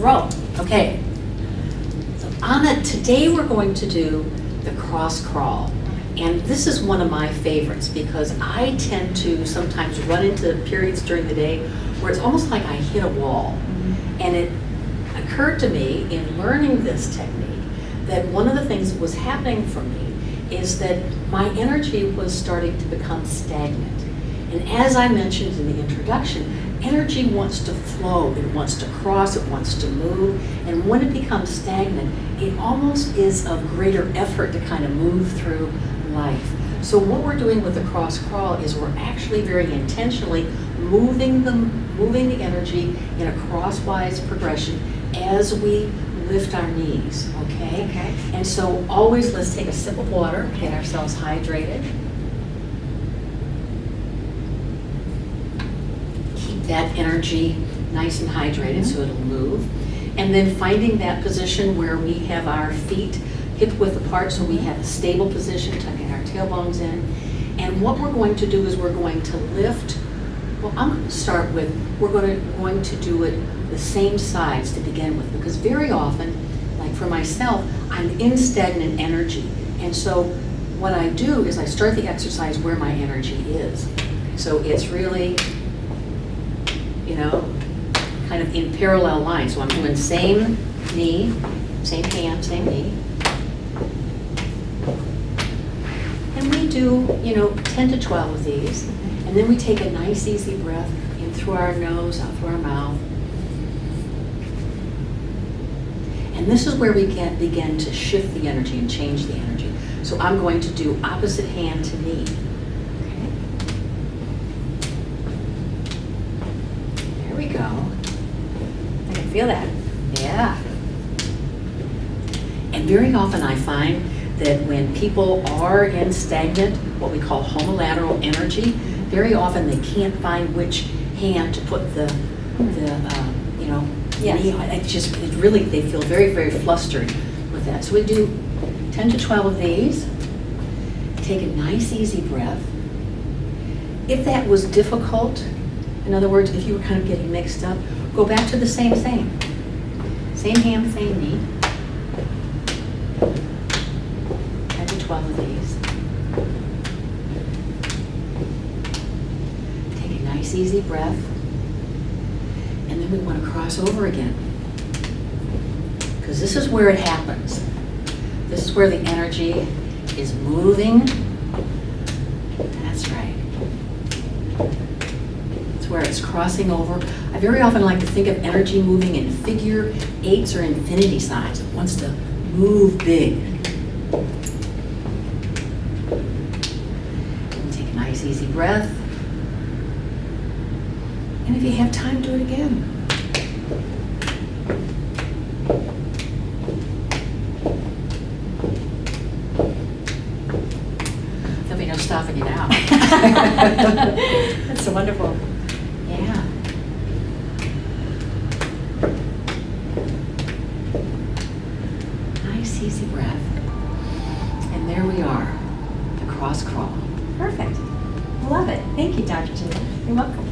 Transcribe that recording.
row. Okay. So today we're going to do the cross crawl. And this is one of my favorites because I tend to sometimes run into periods during the day where it's almost like I hit a wall. And it occurred to me in learning this technique that one of the things that was happening for me is that my energy was starting to become stagnant. And as I mentioned in the introduction, energy wants to flow, it wants to cross, it wants to move, and when it becomes stagnant, it almost is of greater effort to kind of move through life. So what we're doing with the cross crawl is we're actually very intentionally moving the energy in a crosswise progression as we lift our knees, okay? Okay. And so always let's take a sip of water, get ourselves hydrated. Keep that energy nice and hydrated so it'll move. And then finding that position where we have our feet hip width apart so we have a stable position, tucking our tailbones in. And what we're going to do is we're going to lift, well, I'm going to start with, we're going to do it the same sides to begin with, because very often, like for myself, I'm in stagnant energy. And so what I do is I start the exercise where my energy is. So it's really, you know, kind of in parallel lines. So I'm doing same knee, same hand, same knee. And we do, you know, 10 to 12 of these. And then we take a nice easy breath in through our nose, out through our mouth. And this is where we can begin to shift the energy and change the energy. So I'm going to do opposite hand to knee. Okay. There we go. I can feel that. Yeah. And very often I find that when people are in stagnant, what we call homolateral energy, very often they can't find which hand to put the you know, Yes. knee on. It really, they feel very, very flustered with that. So we do 10 to 12 of these. Take a nice, easy breath. If that was difficult, in other words, if you were kind of getting mixed up, go back to the same thing. Same hand, same knee. 10 to 12 of these. Take a nice, easy breath. And then we want to cross over again. Because this is where it happens. This is where the energy is moving. That's right. It's where it's crossing over. I very often like to think of energy moving in figure eights or infinity signs. It wants to move big. And take a nice easy breath. And if you have time, do it again. There'll be no stopping you now. That's so wonderful. Yeah. Nice, easy breath. And there we are, the cross crawl. Perfect. Love it. Thank you, Dr. Janelle. You're welcome.